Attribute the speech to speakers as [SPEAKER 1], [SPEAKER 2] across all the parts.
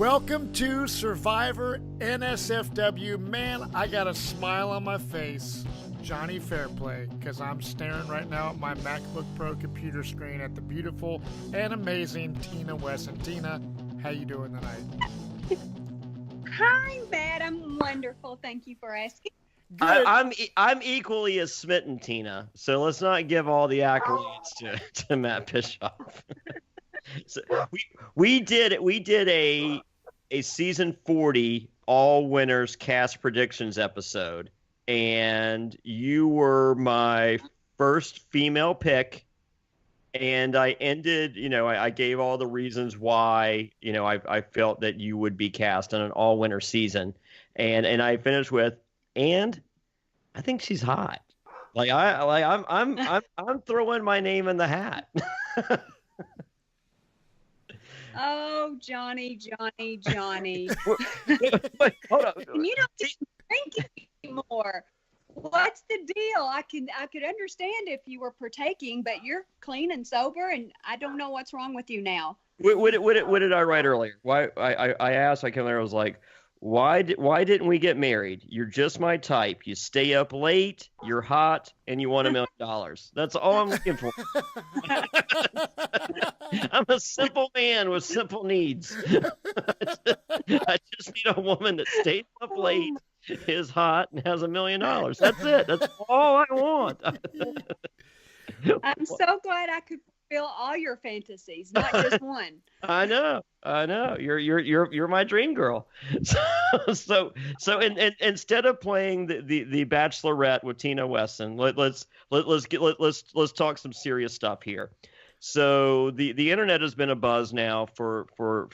[SPEAKER 1] Welcome to Survivor NSFW. Man, I got a smile on my face. Jonny Fairplay, because I'm staring right now at my MacBook Pro computer screen at the beautiful and amazing Tina Wesson. Tina, how you doing tonight?
[SPEAKER 2] Hi, Matt. I'm wonderful. Thank you for asking.
[SPEAKER 3] I'm equally as smitten, Tina. So let's not give all the accolades to Matt Bischoff. So we did a season 40 all winners cast predictions episode, and you were my first female pick, and I ended, I gave all the reasons why, I felt that you would be cast on an all winner season, and I finished with, and I think she's hot. I'm throwing my name in the hat.
[SPEAKER 2] Oh, Jonny.
[SPEAKER 3] Wait, hold on.
[SPEAKER 2] And you don't get to drink anymore. What's the deal? I could understand if you were partaking, but you're clean and sober, and I don't know what's wrong with you now.
[SPEAKER 3] What did I write earlier? Why I asked, I came there, I was like, why didn't we get married? You're just my type. You stay up late, you're hot, and you want $1 million. That's all I'm looking for. I'm a simple man with simple needs. I just need a woman that stays up late, is hot, and has $1 million. That's it. That's all I want.
[SPEAKER 2] I'm so glad I could fulfill all your fantasies, not just one.
[SPEAKER 3] I know. You're my dream girl. So instead of playing the Bachelorette with Tina Wesson, let's talk some serious stuff here. So the internet has been abuzz now for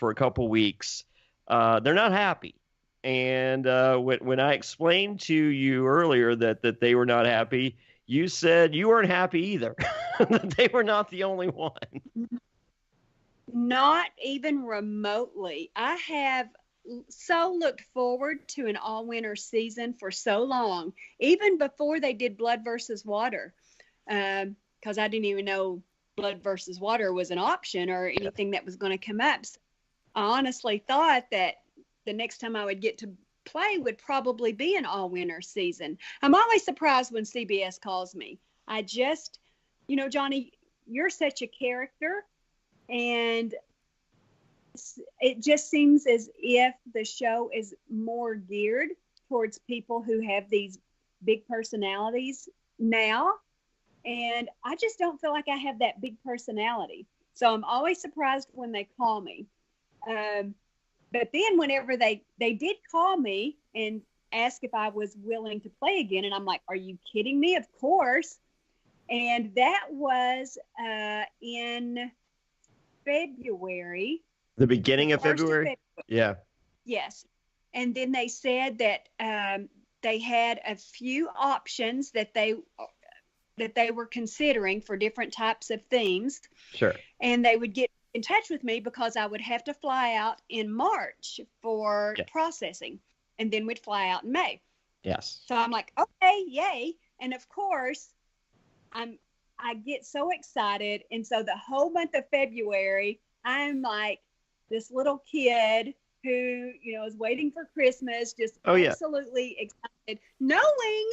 [SPEAKER 3] a couple weeks. They're not happy. And when I explained to you earlier that they were not happy, you said you weren't happy either. That they were not the only one.
[SPEAKER 2] Not even remotely. I have so looked forward to an all-winner season for so long, even before they did Blood versus Water, because I didn't even know Blood versus Water was an option or anything that was going to come up. So I honestly thought that the next time I would get to play would probably be an all-winner season. I'm always surprised when CBS calls me. I just, Jonny, you're such a character, and it just seems as if the show is more geared towards people who have these big personalities now. And I just don't feel like I have that big personality. So I'm always surprised when they call me. But then whenever they did call me and ask if I was willing to play again, and I'm like, are you kidding me? Of course. And that was in February.
[SPEAKER 3] The beginning of February? Yeah.
[SPEAKER 2] Yes. And then they said that they had a few options that they were considering for different types of things.
[SPEAKER 3] Sure.
[SPEAKER 2] And they would get in touch with me because I would have to fly out in March for processing, and then we'd fly out in May.
[SPEAKER 3] Yes.
[SPEAKER 2] So I'm like, okay, yay. And of course, I get so excited. And so the whole month of February, I'm like this little kid who, is waiting for Christmas, just absolutely excited, knowing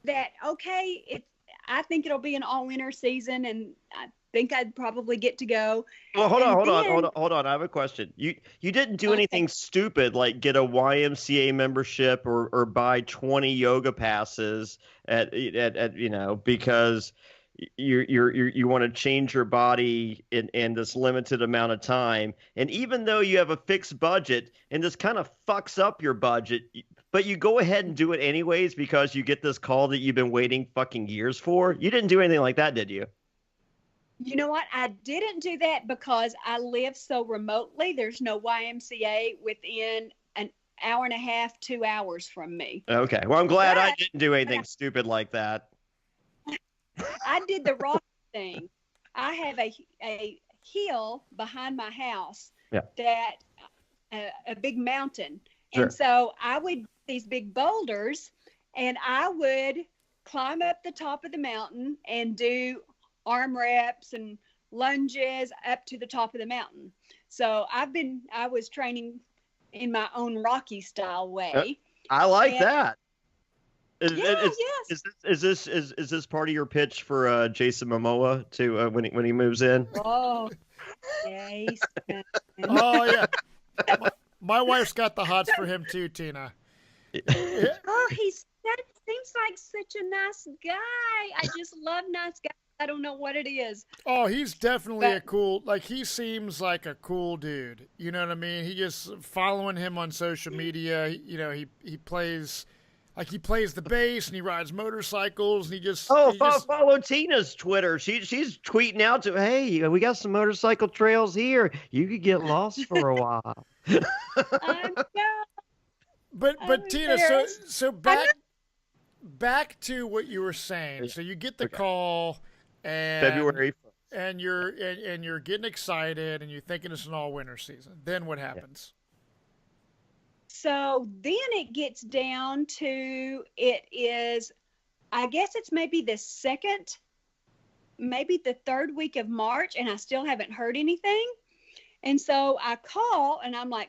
[SPEAKER 2] that, okay, I think it'll be an all-winner season, and I think I'd probably get to go.
[SPEAKER 3] Well, hold on. I have a question. You didn't do anything stupid like get a YMCA membership or buy 20 yoga passes at because you want to change your body in this limited amount of time. And even though you have a fixed budget and this kind of fucks up your budget, but you go ahead and do it anyways because you get this call that you've been waiting fucking years for. You didn't do anything like that, did you?
[SPEAKER 2] You know what? I didn't do that because I live so remotely. There's no YMCA within an hour and a half, 2 hours from me.
[SPEAKER 3] Okay. Well, I'm glad I didn't do anything stupid like that.
[SPEAKER 2] I did the wrong thing. I have a hill behind my house that a big mountain.
[SPEAKER 3] Sure.
[SPEAKER 2] And so I would these big boulders, and I would climb up the top of the mountain and do arm reps and lunges up to the top of the mountain. So I was training in my own Rocky style way.
[SPEAKER 3] I like that.
[SPEAKER 2] Yes.
[SPEAKER 3] Is this part of your pitch for Jason Momoa to when he moves in?
[SPEAKER 2] Oh, Jason.
[SPEAKER 1] Oh yeah, my wife's got the hots for him too, Tina.
[SPEAKER 2] Oh, that seems like such a nice guy. I just love nice guys. I don't know what it is.
[SPEAKER 1] Oh, he's definitely a cool, like, he seems like a cool dude. You know what I mean? He just, following him on social media, you know, he plays, like, he plays the bass and he rides motorcycles and he just...
[SPEAKER 3] follow Tina's Twitter. She's tweeting out to, hey, we got some motorcycle trails here. You could get lost for a while.
[SPEAKER 1] But Tina, so back to what you were saying. So you get the call... And
[SPEAKER 3] February 1st.
[SPEAKER 1] And you're getting excited and you're thinking it's an all-winter season. Then what happens?
[SPEAKER 2] So then it gets down to, it is, I guess it's maybe the third week of March, and I still haven't heard anything. And so I call and I'm like,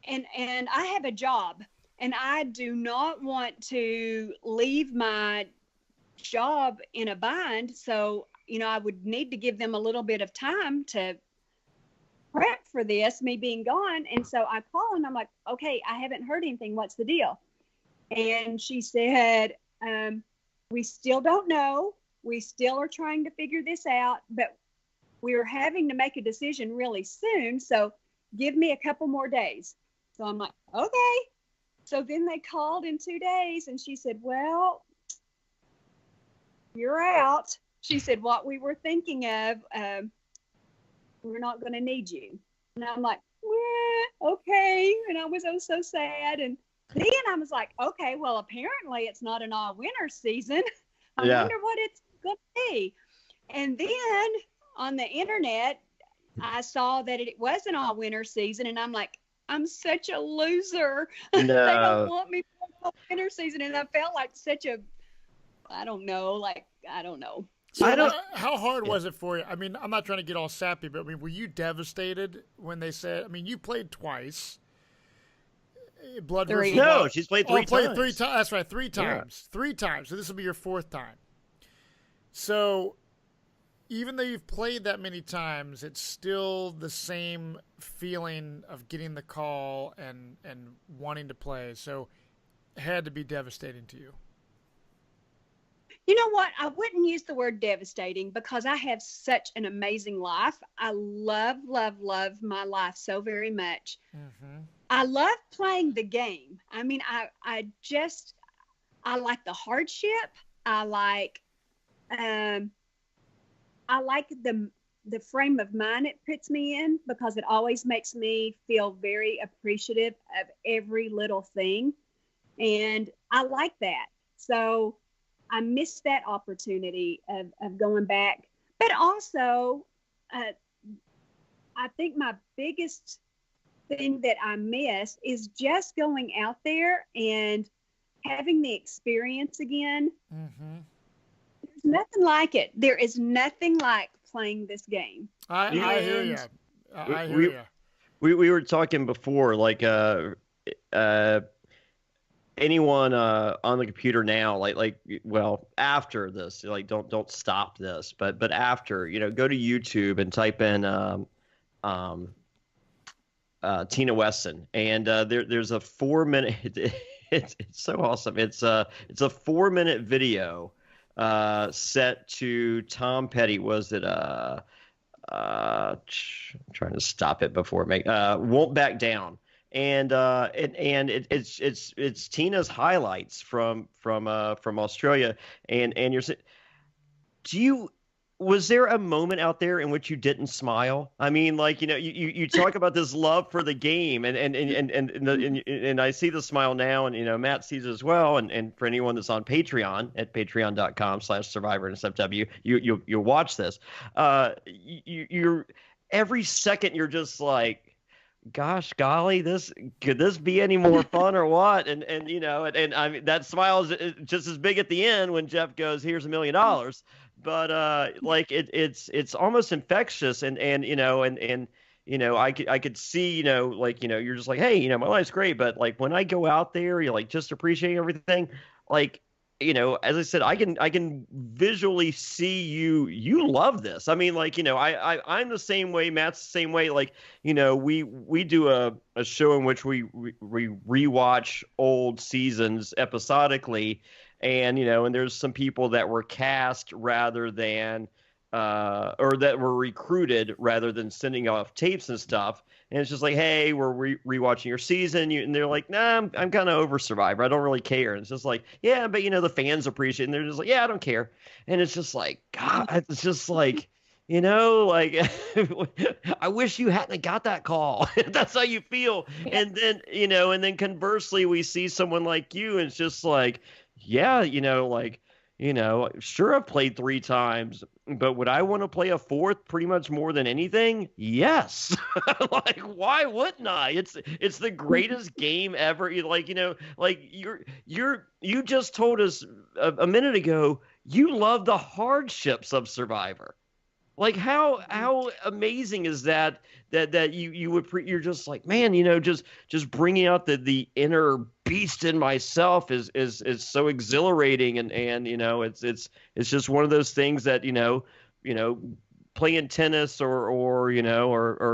[SPEAKER 2] and I have a job and I do not want to leave my job in a bind. So, you know, I would need to give them a little bit of time to prep for this, me being gone. And so I call and I'm like, okay, I haven't heard anything. What's the deal? And she said, we still don't know. We still are trying to figure this out, but we're having to make a decision really soon. So give me a couple more days. So I'm like, okay. So then they called in 2 days and she said, well, you're out. She said, what we were thinking of, we're not going to need you. And I'm like, well, okay. And I was so sad. And then I was like, okay, well, apparently it's not an all-winter season. I wonder what it's going to be. And then on the internet, I saw that it was an all-winter season. And I'm like, I'm such a loser.
[SPEAKER 3] No.
[SPEAKER 2] They don't want me for an all-winter season. And I felt like such a, I don't know.
[SPEAKER 1] So how hard was it for you? I mean, I'm not trying to get all sappy, but I mean, were you devastated when they said, I mean, you played twice. Blood versus
[SPEAKER 3] No, she's played three times.
[SPEAKER 1] Played 3 times. That's right, 3 times. Yeah. 3 times. So this will be your 4th time. So even though you've played that many times, it's still the same feeling of getting the call and wanting to play. So it had to be devastating to you.
[SPEAKER 2] You know what? I wouldn't use the word devastating because I have such an amazing life. I love, love, love my life so very much. Mm-hmm. I love playing the game. I mean, I like the hardship. I like the frame of mind it puts me in because it always makes me feel very appreciative of every little thing. And I like that. So I missed that opportunity of going back. But also, I think my biggest thing that I miss is just going out there and having the experience again. Mm-hmm. There's nothing like it. There is nothing like playing this game.
[SPEAKER 1] I hear you. I hear you.
[SPEAKER 3] We were talking before, like anyone on the computer now, well, after this, like don't stop this, but after, you know, go to YouTube and type in Tina Wesson, and there's a 4-minute. It's so awesome. It's a 4-minute video set to Tom Petty. Was it I'm trying to stop it before it make Won't Back Down. And it's Tina's highlights from Australia, and was there a moment out there in which you didn't smile? I mean, like, you know, you talk about this love for the game, and I see the smile now, and, you know, Matt sees it as well, and for anyone that's on Patreon at patreon.com/Survivor NSFW, you'll watch this. You're every second you're just like, gosh golly, could this be any more fun or what? And you know, and I mean, that smile is just as big at the end when Jeff goes, here's $1 million. But like it's almost infectious, and you know, and I could see, like, you're just like, hey, my life's great, but like when I go out there, you're like just appreciating everything, like, as I said, I can visually see you love this. I mean, like, I'm the same way, Matt's the same way. Like, we do a show in which we rewatch old seasons episodically, and and there's some people that were cast rather than or that were recruited rather than sending off tapes and stuff. And it's just like, hey, we're rewatching your season. And they're like, nah, I'm kind of over Survivor. I don't really care. And it's just like, yeah, but the fans appreciate it. And they're just like, yeah, I don't care. And it's just like, God, it's just like, like I wish you hadn't got that call. That's how you feel. And then, and then conversely, we see someone like you, and it's just like, yeah, like, sure, I've played 3 times, but would I want to play a 4th pretty much more than anything? Yes. Like, why wouldn't I? It's the greatest game ever. Like, you just told us a minute ago you love the hardships of Survivor. Like, how amazing is that you're just like, man, just bringing out the inner beast in myself is so exhilarating, and it's just one of those things that playing tennis or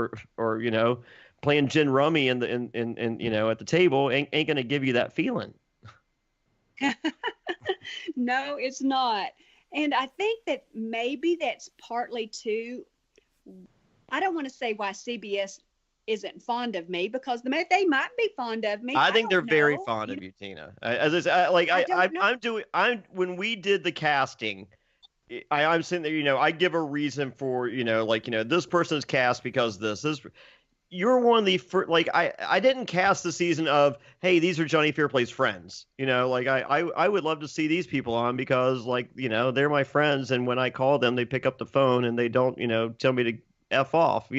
[SPEAKER 3] playing gin rummy in at the table ain't gonna give you that feeling.
[SPEAKER 2] No, it's not. And I think that maybe that's partly too, I don't want to say why CBS isn't fond of me, because they might be fond of me.
[SPEAKER 3] I think they're very fond of you, Tina. As I said, when we did the casting, I'm sitting there, I give a reason for, this person's cast because this. You're one of the first, like, I didn't cast the season of, hey, these are Jonny Fairplay's friends. Like I would love to see these people on because, like, they're my friends, and when I call them, they pick up the phone and they don't, tell me to F off,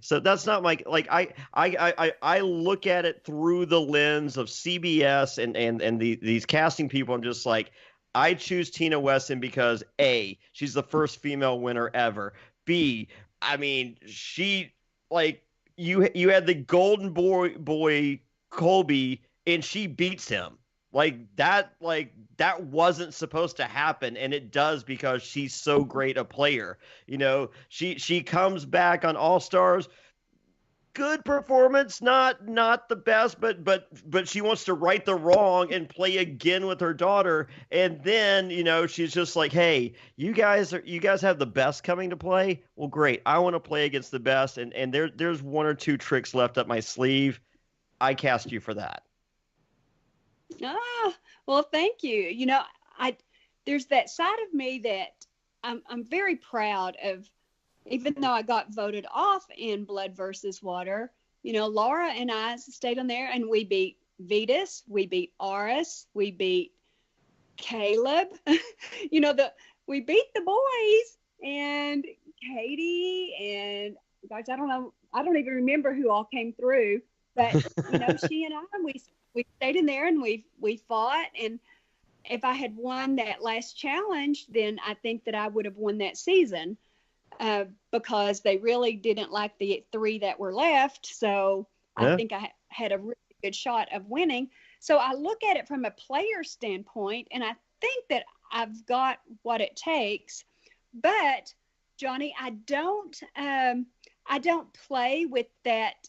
[SPEAKER 3] So that's not my, like, I look at it through the lens of CBS and these casting people. I'm just like, I choose Tina Wesson because A, she's the first female winner ever. B, I mean, she, like, you had the golden boy Colby, and she beats him. Like that wasn't supposed to happen, and it does because she's so great a player. She comes back on All Stars. Good performance, not the best, but she wants to right the wrong and play again with her daughter. And then, she's just like, hey, you guys have the best coming to play. Well, great. I want to play against the best. And there's 1 or 2 tricks left up my sleeve. I cast you for that.
[SPEAKER 2] Ah, well, thank you. There's that side of me that I'm very proud of. Even though I got voted off in Blood versus Water, Laura and I stayed on there, and we beat Vetus, we beat Aris, we beat Caleb. We beat the boys, and Katie, and gosh, I don't know, I don't even remember who all came through, but she and I, we stayed in there, and we fought. And if I had won that last challenge, then I think that I would have won that season. Because they really didn't like the 3 that were left. So I think I had a really good shot of winning. So I look at it from a player standpoint, and I think that I've got what it takes. But Jonny, I don't play with that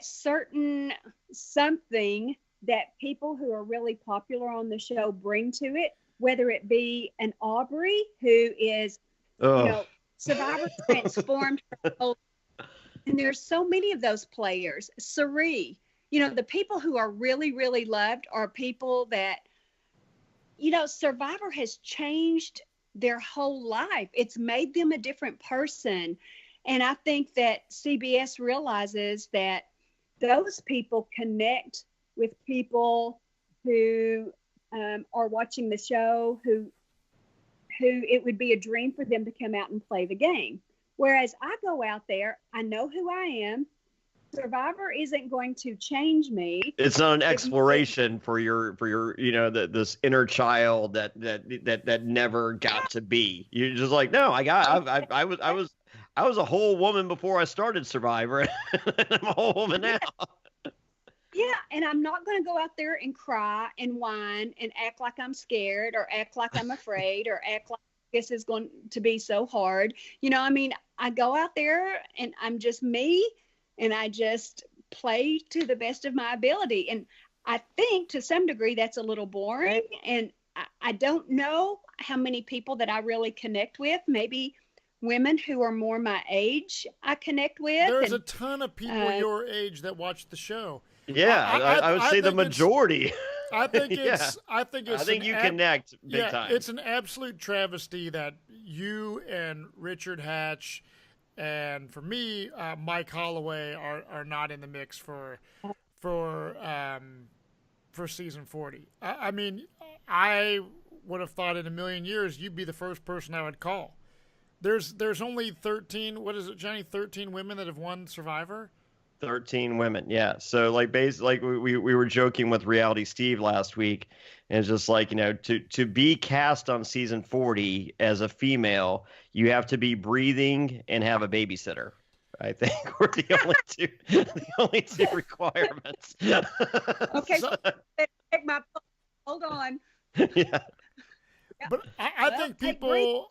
[SPEAKER 2] certain something that people who are really popular on the show bring to it. Whether it be an Aubrey, who is, Survivor transformed her whole, and there's so many of those players. Sari, the people who are really, really loved are people that, Survivor has changed their whole life. It's made them a different person. And I think that CBS realizes that those people connect with people who are watching the show, who it would be a dream for them to come out and play the game. Whereas I go out there, I know who I am. Survivor isn't going to change me.
[SPEAKER 3] It's not an exploration for your this inner child that never got to be. You're just like, no, I I was a whole woman before I started Survivor, and I'm a whole woman now.
[SPEAKER 2] Yeah, and I'm not going to go out there and cry and whine and act like I'm scared or act like I'm afraid or act like this is going to be so hard. I mean, I go out there and I'm just me, and I just play to the best of my ability. And I think to some degree that's a little boring, and I don't know how many people that I really connect with. Maybe women who are more my age I connect with.
[SPEAKER 1] There's a ton of people your age that watch the show.
[SPEAKER 3] Yeah, I would say the majority.
[SPEAKER 1] I think
[SPEAKER 3] you connect big time.
[SPEAKER 1] It's an absolute travesty that you and Richard Hatch and for me, Mike Holloway are not in the mix for season 40. I mean, I would have thought in a million years you'd be the first person I would call. There's only 13. What is it, Johnny? 13 women that have won Survivor.
[SPEAKER 3] 13 women, yeah. So we were joking with Reality Steve last week, and it's just like, to be cast on season 40 as a female, you have to be breathing and have a babysitter. I think we're the only two requirements.
[SPEAKER 2] Okay, take my hold on.
[SPEAKER 3] Yeah.
[SPEAKER 1] But I think people.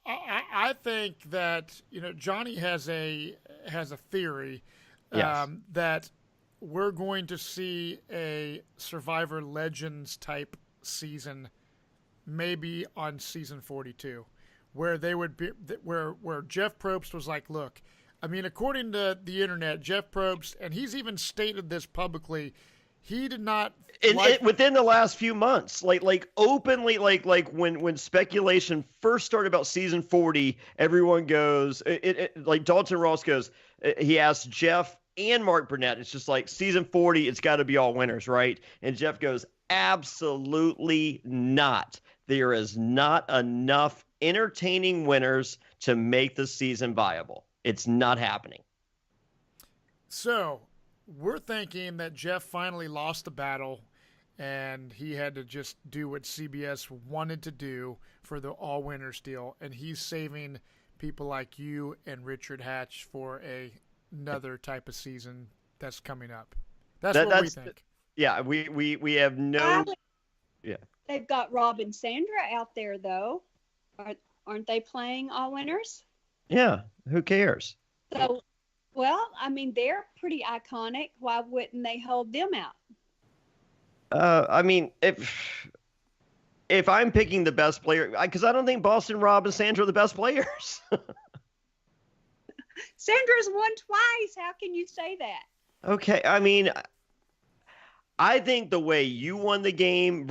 [SPEAKER 1] I think that Jonny has a theory.
[SPEAKER 3] Yes.
[SPEAKER 1] That we're going to see a Survivor Legends type season, maybe on season 42, where they would be where Jeff Probst was like, look, I mean, according to the internet, Jeff Probst, and he's even stated this publicly, he did not
[SPEAKER 3] within the last few months, like openly, like when speculation first started about season 40, everyone goes, like Dalton Ross goes, he asked Jeff and Mark Burnett, it's just like season 40, it's got to be all winners, right? And Jeff goes, absolutely not. There is not enough entertaining winners to make the season viable. It's not happening.
[SPEAKER 1] So we're thinking that Jeff finally lost the battle and he had to just do what CBS wanted to do for the all winners deal. And he's saving people like you and Richard Hatch for another type of season that's coming up. That's what we think.
[SPEAKER 3] Yeah, we have no. Yeah.
[SPEAKER 2] They've got Rob and Sandra out there, though. Aren't they playing all winners?
[SPEAKER 3] Yeah, who cares?
[SPEAKER 2] So, well, I mean, they're pretty iconic. Why wouldn't they hold them out?
[SPEAKER 3] I mean, if I'm picking the best player, because I don't think Boston Rob and Sandra are the best players.
[SPEAKER 2] Sandra's won twice. How can you say that?
[SPEAKER 3] Okay, I mean, I think the way you won the game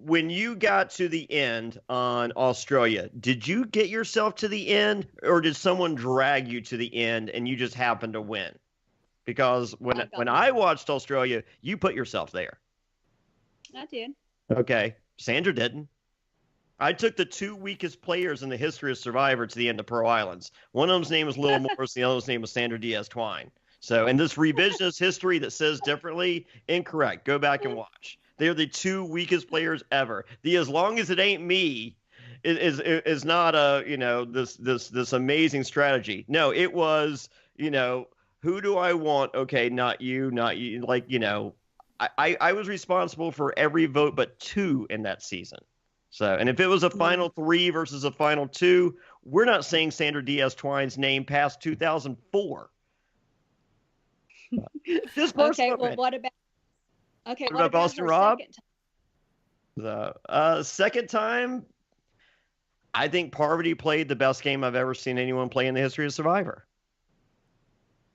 [SPEAKER 3] when you got to the end on Australia, did you get yourself to the end, or did someone drag you to the end and you just happened to win? Because when I watched Australia, you put yourself there.
[SPEAKER 2] I did.
[SPEAKER 3] Okay, Sandra didn't. I took the two weakest players in the history of Survivor to the end of Pearl Islands. One of them's name was Lil Morris, the other's name was Sandra Diaz-Twine. So, and this revisionist history that says differently, incorrect. Go back and watch. They're the two weakest players ever. The as long as it ain't me is not this amazing strategy. No, it was, who do I want? Okay, not you. Like, I was responsible for every vote but two in that season. So, and if it was a final 3 versus a final 2, we're not saying Sandra Diaz-Twine's name past 2004. Just
[SPEAKER 2] okay, well, what about
[SPEAKER 3] Boston Rob? The second time, I think Parvati played the best game I've ever seen anyone play in the history of Survivor.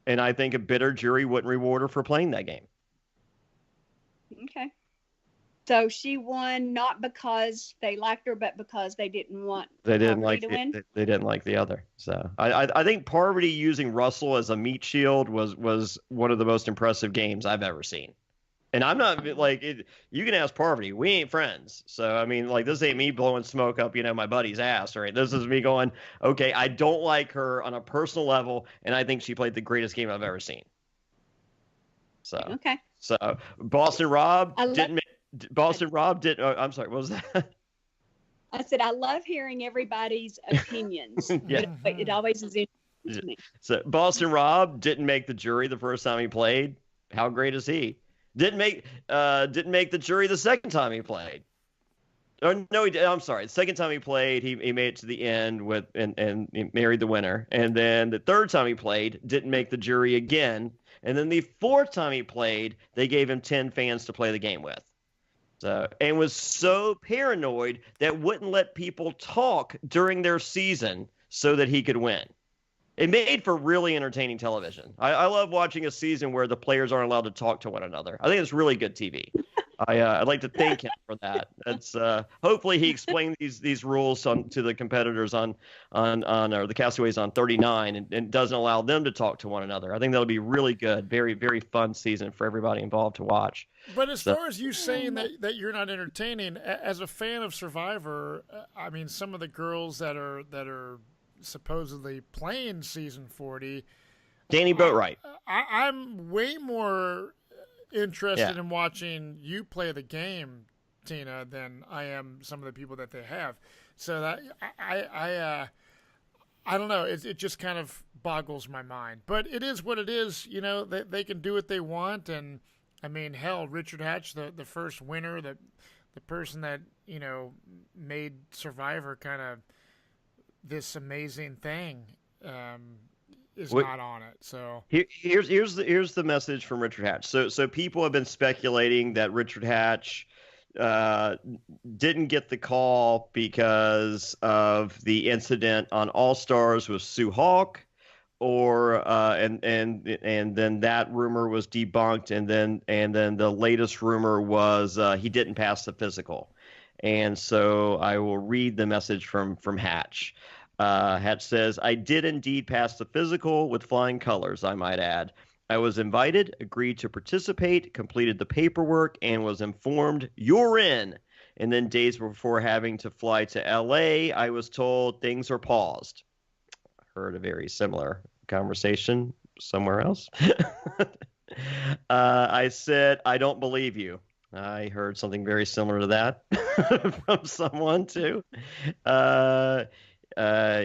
[SPEAKER 3] And I think a bitter jury wouldn't reward her for playing that game.
[SPEAKER 2] Okay. So she won not because they liked her, but because they didn't want Parvati to win?
[SPEAKER 3] They didn't like the other. So I think Parvati using Russell as a meat shield was one of the most impressive games I've ever seen. And I'm not you can ask Parvati. We ain't friends. So, I mean, this ain't me blowing smoke up, my buddy's ass. Right? This is me going, okay, I don't like her on a personal level, and I think she played the greatest game I've ever seen. So,
[SPEAKER 2] okay.
[SPEAKER 3] So Boston Rob didn't. I'm sorry. What was that?
[SPEAKER 2] I said, I love hearing everybody's opinions.
[SPEAKER 3] Yeah.
[SPEAKER 2] It always is interesting to me.
[SPEAKER 3] So Boston Rob didn't make the jury the first time he played. How great is he? Didn't make the jury the second time he played. Or no, I'm sorry. The second time he played, he made it to the end and he married the winner. And then the third time he played, didn't make the jury again. And then the fourth time he played, they gave him 10 fans to play the game with. So, and was so paranoid that wouldn't let people talk during their season so that he could win. It made for really entertaining television. I love watching a season where the players aren't allowed to talk to one another. I think it's really good TV. I'd like to thank him for that. That's hopefully he explained these rules to the competitors on or the castaways on 39 and doesn't allow them to talk to one another. I think that'll be really good. Very, very fun season for everybody involved to watch.
[SPEAKER 1] But as far as you saying that you're not entertaining, as a fan of Survivor, I mean, some of the girls that are supposedly playing season 40,
[SPEAKER 3] Danny Boatwright.
[SPEAKER 1] I'm way more interested in watching you play the game, Tina, than I am some of the people that they have. So that I don't know. It just kind of boggles my mind. But it is what it is. You know, they can do what they want. And I mean, hell, Richard Hatch, the first winner, the person that, you know, made Survivor kind of this amazing thing, is not on it. So
[SPEAKER 3] here's the message from Richard Hatch. So people have been speculating that Richard Hatch didn't get the call because of the incident on All Stars with Sue Hawk, or and then that rumor was debunked, and then the latest rumor was he didn't pass the physical. And so I will read the message from Hatch. Hatch says, I did indeed pass the physical with flying colors, I might add. I was invited, agreed to participate, completed the paperwork, and was informed, you're in. And then days before having to fly to L.A., I was told things are paused. Heard a very similar conversation somewhere else. I said, I don't believe you. I heard something very similar to that from someone, too.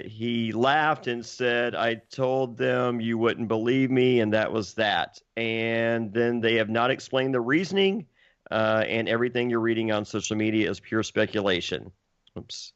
[SPEAKER 3] He laughed and said, I told them you wouldn't believe me, and that was that. And then they have not explained the reasoning, and everything you're reading on social media is pure speculation. Oops.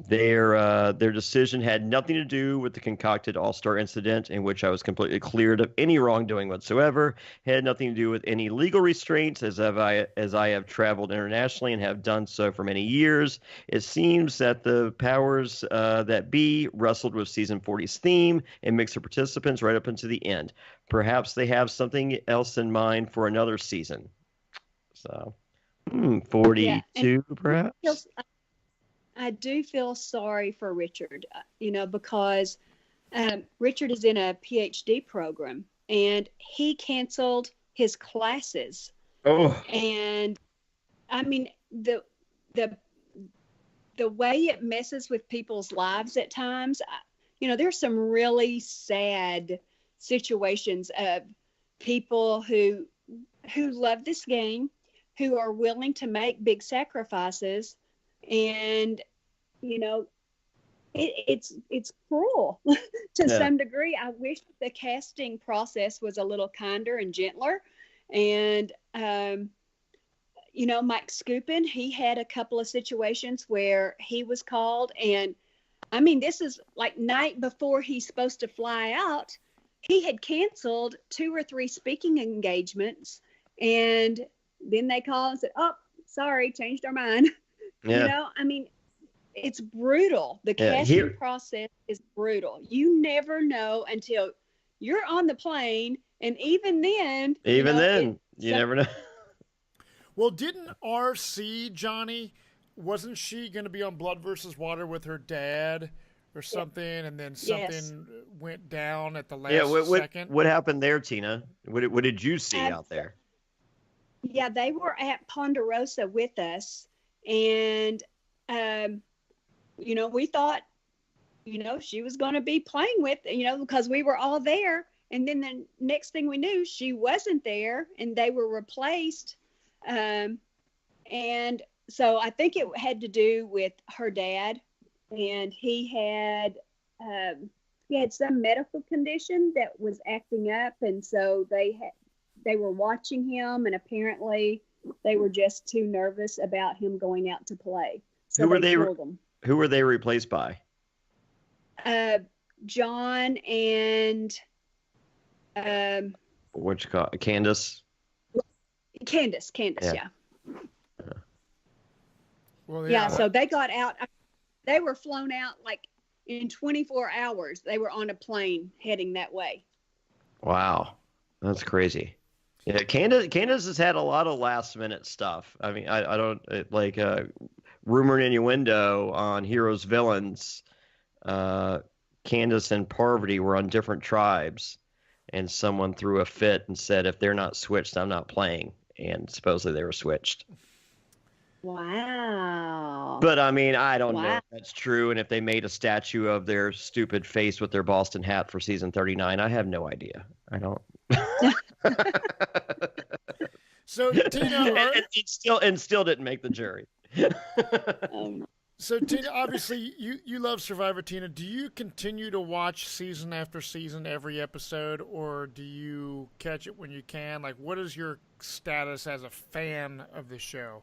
[SPEAKER 3] Their decision had nothing to do with the concocted All-Star incident, in which I was completely cleared of any wrongdoing whatsoever. Had nothing to do with any legal restraints, as I have traveled internationally and have done so for many years. It seems that the powers that be wrestled with season 40's theme and mixed the participants right up until the end. Perhaps they have something else in mind for another season. So, 42 perhaps?
[SPEAKER 2] I do feel sorry for Richard, because Richard is in a PhD program and he canceled his classes.
[SPEAKER 3] Oh.
[SPEAKER 2] And I mean, the way it messes with people's lives at times, there's some really sad situations of people who love this game, who are willing to make big sacrifices. And it's cruel to some degree. I wish the casting process was a little kinder and gentler. And Mike Skupin, he had a couple of situations where he was called, and I mean, this is like night before he's supposed to fly out. He had canceled 2 or 3 speaking engagements, and then they called and said, "Oh, sorry, changed our mind."
[SPEAKER 3] Yeah.
[SPEAKER 2] I mean, it's brutal. The casting process is brutal. You never know until you're on the plane, and even then, you
[SPEAKER 1] never know. Well, didn't RC, Jonny, wasn't she going to be on Blood versus Water with her dad or something, and then something went down at the last second?
[SPEAKER 3] What happened there, Tina? What did you see out there?
[SPEAKER 2] Yeah, they were at Ponderosa with us. And, we thought, she was going to be playing with, because we were all there. And then the next thing we knew, she wasn't there and they were replaced. And so I think it had to do with her dad, and he had some medical condition that was acting up, and so they were watching him, and apparently they were just too nervous about him going out to play. So
[SPEAKER 3] who were they replaced by?
[SPEAKER 2] John and
[SPEAKER 3] Candace?
[SPEAKER 2] Candace, yeah.
[SPEAKER 1] Well,
[SPEAKER 2] yeah, so they got out. They were flown out like in 24 hours. They were on a plane heading that way.
[SPEAKER 3] Wow, that's crazy. Yeah, Candace has had a lot of last minute stuff. I mean, I don't like rumor and innuendo on Heroes Villains. Candace and Parvati were on different tribes, and someone threw a fit and said, if they're not switched, I'm not playing. And supposedly they were switched.
[SPEAKER 2] Wow.
[SPEAKER 3] But I mean, I don't know if that's true. And if they made a statue of their stupid face with their Boston hat for season 39, I have no idea. I don't.
[SPEAKER 1] So Tina,
[SPEAKER 3] and still didn't make the jury.
[SPEAKER 1] So Tina, obviously you love Survivor, Tina. Do you continue to watch season after season, every episode, or do you catch it when you can? Like, what is your status as a fan of the show?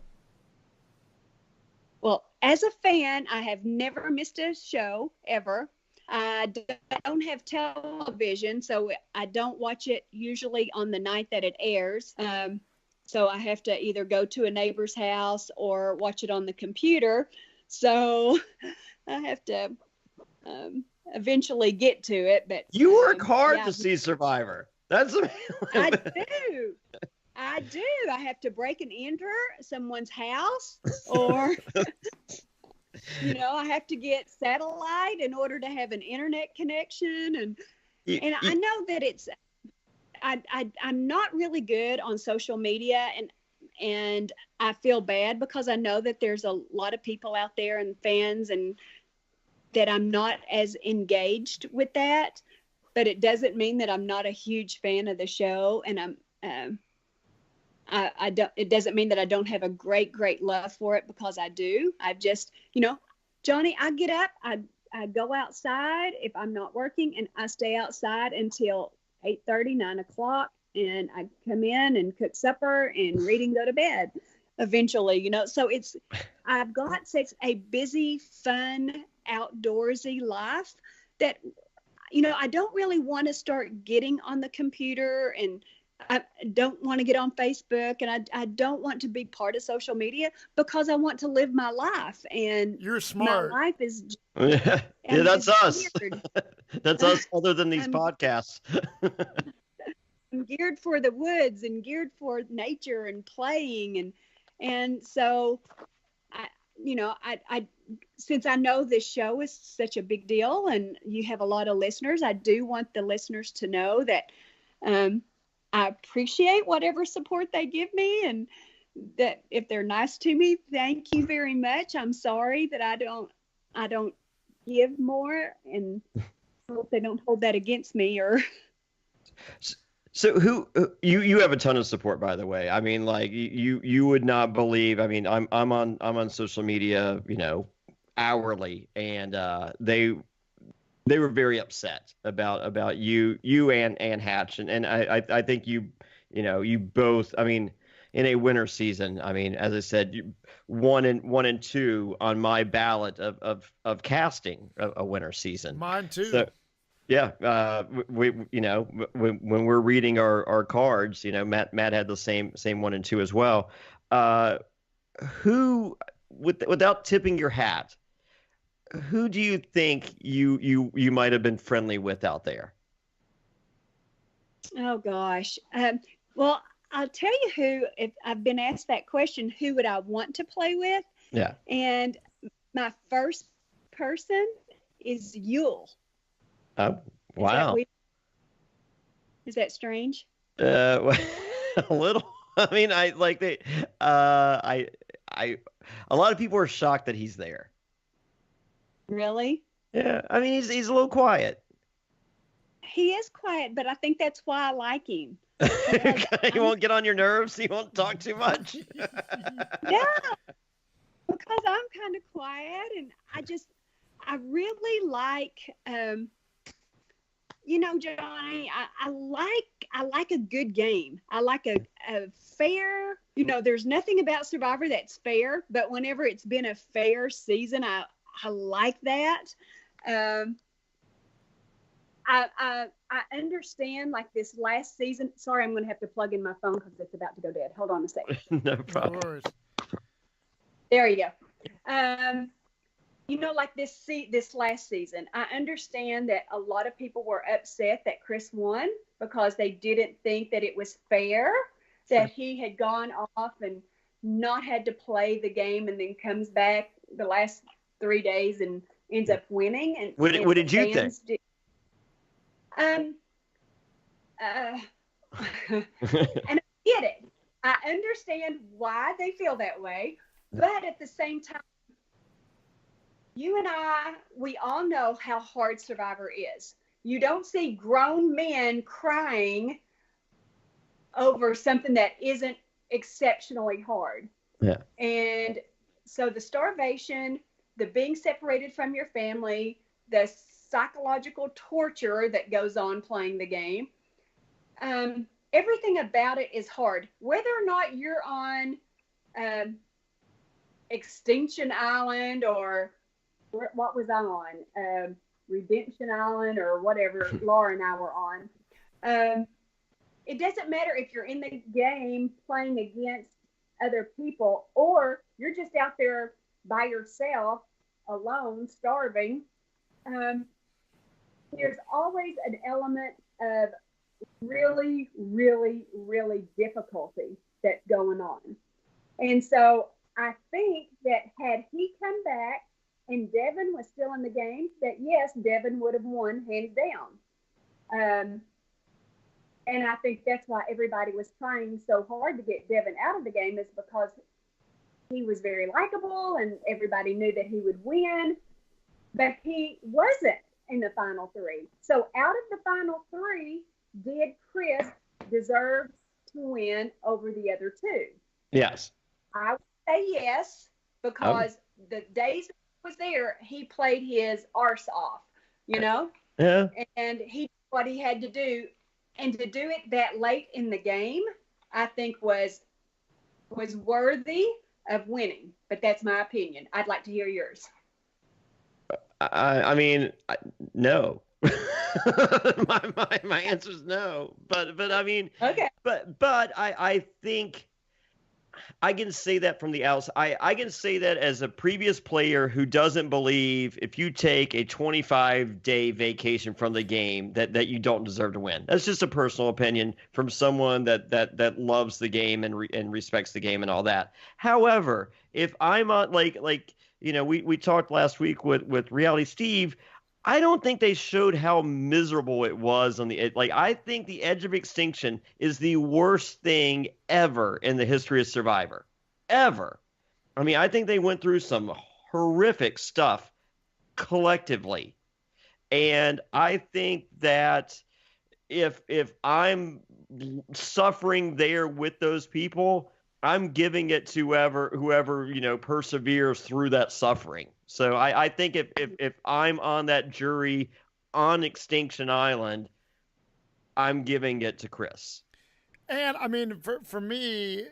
[SPEAKER 2] Well, as a fan, I have never missed a show ever. I don't have television, so I don't watch it usually on the night that it airs. So I have to either go to a neighbor's house or watch it on the computer. So I have to eventually get to it. But
[SPEAKER 3] you work hard to see Survivor. That's amazing.
[SPEAKER 2] I do. I have to break and enter someone's house, or I have to get satellite in order to have an internet connection, and I know that it's I'm not really good on social media, and I feel bad because I know that there's a lot of people out there and fans, and that I'm not as engaged with that. But it doesn't mean that I'm not a huge fan of the show, and I don't. It doesn't mean that I don't have a great love for it, because I do. I've just, Jonny, I get up, I go outside if I'm not working, and I stay outside until 8:30, 9 o'clock, and I come in and cook supper and read and go to bed eventually, So I've got such a busy, fun, outdoorsy life that, I don't really want to start getting on the computer, and I don't want to get on Facebook, and I don't want to be part of social media, because I want to live my life. And
[SPEAKER 1] you're smart.
[SPEAKER 2] My life is
[SPEAKER 3] yeah, that's us. That's us. Other than these podcasts,
[SPEAKER 2] I'm geared for the woods and geared for nature and playing, and so I since I know this show is such a big deal and you have a lot of listeners, I do want the listeners to know that I appreciate whatever support they give me, and that if they're nice to me, thank you very much. I'm sorry that I don't give more, and I hope they don't hold that against me. Or
[SPEAKER 3] so you have a ton of support, by the way. I mean, like you would not believe. I mean, I'm on social media, hourly, and they were very upset about you and Hatch, and I think you both. I mean, in a winter season, I mean, as I said, one and two on my ballot of casting a winter season.
[SPEAKER 1] Mine too. So,
[SPEAKER 3] yeah, we when we're reading our cards, Matt had the same 1 and 2 as well. Who, without tipping your hat, who do you think you might have been friendly with out there?
[SPEAKER 2] Oh gosh. Well, I'll tell you who. If I've been asked that question, who would I want to play with?
[SPEAKER 3] Yeah.
[SPEAKER 2] And my first person is Yule.
[SPEAKER 3] Oh, wow.
[SPEAKER 2] Is that strange?
[SPEAKER 3] A little. I mean, a lot of people are shocked that he's there.
[SPEAKER 2] Really?
[SPEAKER 3] Yeah. I mean, he's a little quiet.
[SPEAKER 2] He is quiet, but I think that's why I like him.
[SPEAKER 3] He won't get on your nerves. He won't talk too much.
[SPEAKER 2] Yeah. because I'm kind of quiet, and I really like, Johnny, I like a good game. I like a fair, there's nothing about Survivor that's fair, but whenever it's been a fair season, I like that. I understand, like, this last season. Sorry, I'm going to have to plug in my phone because it's about to go dead. Hold on a second.
[SPEAKER 3] No problem.
[SPEAKER 2] There you go. Like this last season, I understand that a lot of people were upset that Chris won because they didn't think that it was fair that he had gone off and not had to play the game and then comes back the last 3 days and ends up winning. And
[SPEAKER 3] what did you think?
[SPEAKER 2] And I get it. I understand why they feel that way, but at the same time, you and we all know how hard Survivor is. You don't see grown men crying over something that isn't exceptionally hard.
[SPEAKER 3] Yeah.
[SPEAKER 2] And so the starvation, the being separated from your family, the psychological torture that goes on playing the game, everything about it is hard. Whether or not you're on Extinction Island or what was I on? Redemption Island or whatever Laura and I were on. It doesn't matter if you're in the game playing against other people or you're just out there by yourself, alone, starving. There's always an element of really, really, really difficulty that's going on. And so I think that had he come back and Devin was still in the game, that yes, Devin would have won hands down. And I think that's why everybody was trying so hard to get Devin out of the game, is because he was very likable and everybody knew that he would win, but he wasn't in the final three. So out of the final three, did Chris deserve to win over the other two?
[SPEAKER 3] Yes.
[SPEAKER 2] I would say yes, because the days he was there, he played his arse off,
[SPEAKER 3] Yeah.
[SPEAKER 2] And he did what he had to do. And to do it that late in the game, I think was worthy of winning. But that's my opinion. I'd like to hear yours.
[SPEAKER 3] I mean, no. my answer is no. But I mean,
[SPEAKER 2] okay.
[SPEAKER 3] But I think I can say that from the outside. I can say that as a previous player who doesn't believe if you take a 25-day vacation from the game that you don't deserve to win. That's just a personal opinion from someone that loves the game and respects the game and all that. However, if I'm on we talked last week with Reality Steve, I don't think they showed how miserable it was on the edge. Like, I think the edge of extinction is the worst thing ever in the history of Survivor. Ever. I mean, I think they went through some horrific stuff collectively. And I think that if I'm suffering there with those people, I'm giving it to whoever perseveres through that suffering. So I think if I'm on that jury on Extinction Island, I'm giving it to Chris.
[SPEAKER 1] And I mean, for me,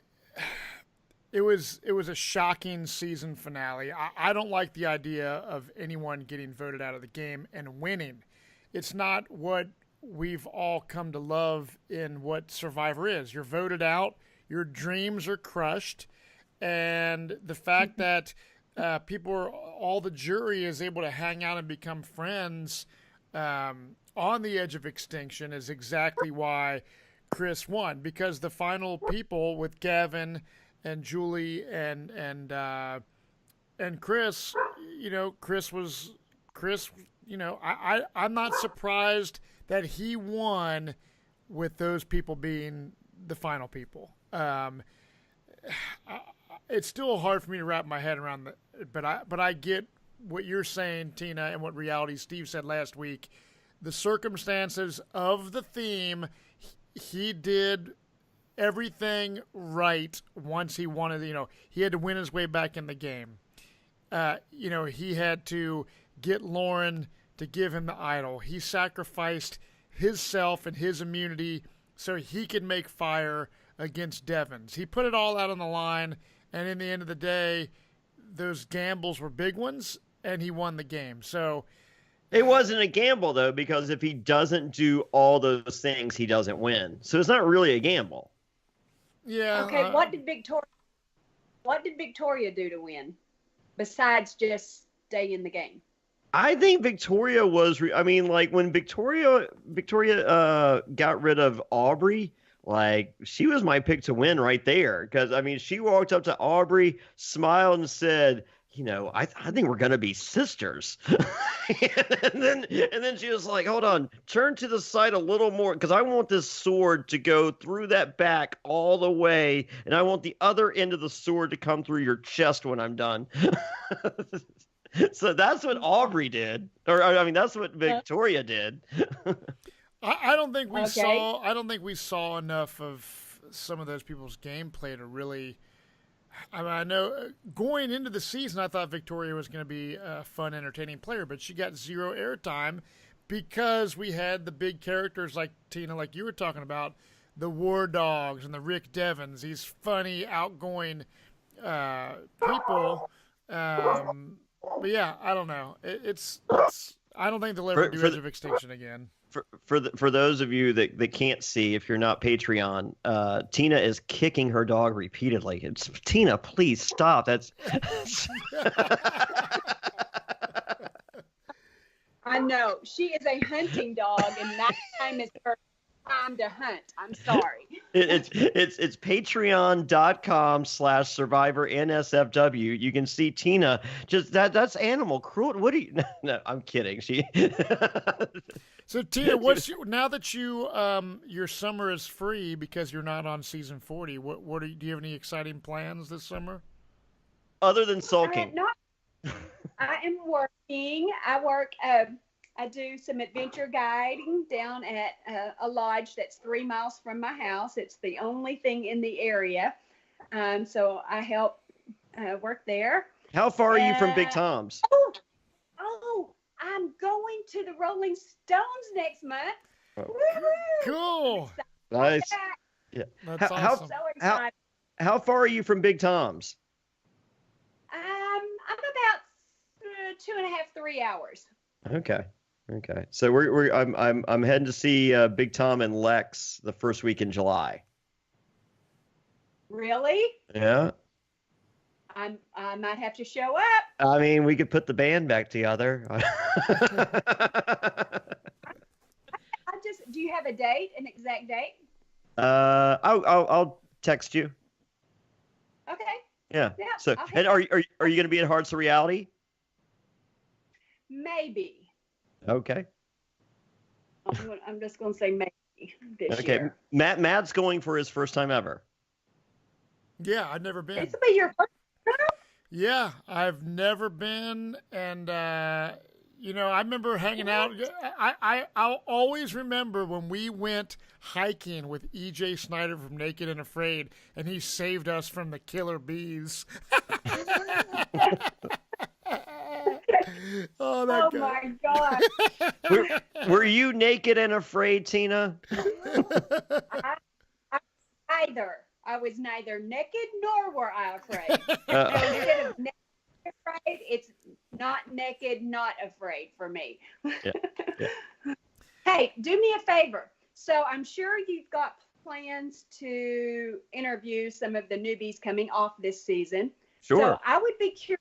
[SPEAKER 1] it was a shocking season finale. I don't like the idea of anyone getting voted out of the game and winning. It's not what we've all come to love in what Survivor is. You're voted out. Your dreams are crushed, and the fact that all the jury is able to hang out and become friends on the edge of extinction is exactly why Chris won. Because the final people with Gavin and Julie and Chris, I'm not surprised that he won with those people being the final people. It's still hard for me to wrap my head around but I get what you're saying, Tina, and what Reality Steve said last week. The circumstances of the theme, he did everything right once he wanted, he had to win his way back in the game. he had to get Lauren to give him the idol. He sacrificed his self and his immunity so he could make fire against Devon's. He put it all out on the line, and in the end of the day, those gambles were big ones, and he won the game. So
[SPEAKER 3] it wasn't a gamble, though, because if he doesn't do all those things, he doesn't win. So it's not really a gamble.
[SPEAKER 1] Yeah.
[SPEAKER 2] Okay, what did Victoria do to win besides just stay in the game?
[SPEAKER 3] I think Victoria was. When Victoria got rid of Aubrey, she was my pick to win right there. Because she walked up to Aubrey, smiled, and said, I think we're gonna be sisters. and then she was like, hold on, turn to the side a little more, because I want this sword to go through that back all the way, and I want the other end of the sword to come through your chest when I'm done. So that's what Aubrey did, that's what Victoria did.
[SPEAKER 1] I don't think we saw. I don't think we saw enough of some of those people's gameplay to really. I know going into the season, I thought Victoria was going to be a fun, entertaining player, but she got zero airtime because we had the big characters like Tina, like you were talking about, the War Dogs and the Rick Devons, these funny, outgoing people. But yeah, I don't know. It's I don't think they'll ever do Edge of Extinction again.
[SPEAKER 3] For those of you that can't see, if you're not Patreon, Tina is kicking her dog repeatedly. It's Tina, please stop. That's.
[SPEAKER 2] I know she is a hunting dog, and that time is her time to hunt. I'm sorry.
[SPEAKER 3] It's patreon.com/Survivor NSFW. You can see Tina. Just that's animal cruelty. What do you? No, I'm kidding.
[SPEAKER 1] So Tina, now that your summer is free because you're not on season 40? Do you have any exciting plans this summer?
[SPEAKER 3] Other than sulking?
[SPEAKER 2] I am working. I do some adventure guiding down at a lodge that's 3 miles from my house. It's the only thing in the area. So I help work there.
[SPEAKER 3] How far are you from Big Tom's?
[SPEAKER 2] Oh, I'm going to the Rolling Stones next month.
[SPEAKER 3] Oh.
[SPEAKER 1] Cool.
[SPEAKER 3] Nice. Yeah.
[SPEAKER 1] That's awesome.
[SPEAKER 2] So excited.
[SPEAKER 3] How far are you from Big Tom's?
[SPEAKER 2] I'm about 2.5, 3 hours.
[SPEAKER 3] Okay. So I'm heading to see Big Tom and Lex the first week in July.
[SPEAKER 2] Really?
[SPEAKER 3] Yeah.
[SPEAKER 2] I might have to show up.
[SPEAKER 3] We could put the band back together.
[SPEAKER 2] Do you have a date, an exact date?
[SPEAKER 3] I'll text you.
[SPEAKER 2] Okay.
[SPEAKER 3] Yeah. So, and are you going to be at Hearts of Reality?
[SPEAKER 2] Maybe.
[SPEAKER 3] Okay.
[SPEAKER 2] I'm just going to say maybe this year.
[SPEAKER 3] Matt's going for his first time ever.
[SPEAKER 1] Yeah, I've never been.
[SPEAKER 2] This will be your first time?
[SPEAKER 1] Yeah, I've never been, and I remember hanging out. I'll always remember when we went hiking with E.J. Snyder from Naked and Afraid, and he saved us from the killer bees. Oh
[SPEAKER 2] my God.
[SPEAKER 3] Were you naked and afraid, Tina?
[SPEAKER 2] I was neither naked nor were I afraid. Instead of naked afraid, it's not naked, not afraid for me.
[SPEAKER 3] Yeah.
[SPEAKER 2] Hey, do me a favor. So I'm sure you've got plans to interview some of the newbies coming off this season.
[SPEAKER 3] Sure.
[SPEAKER 2] So I would be curious,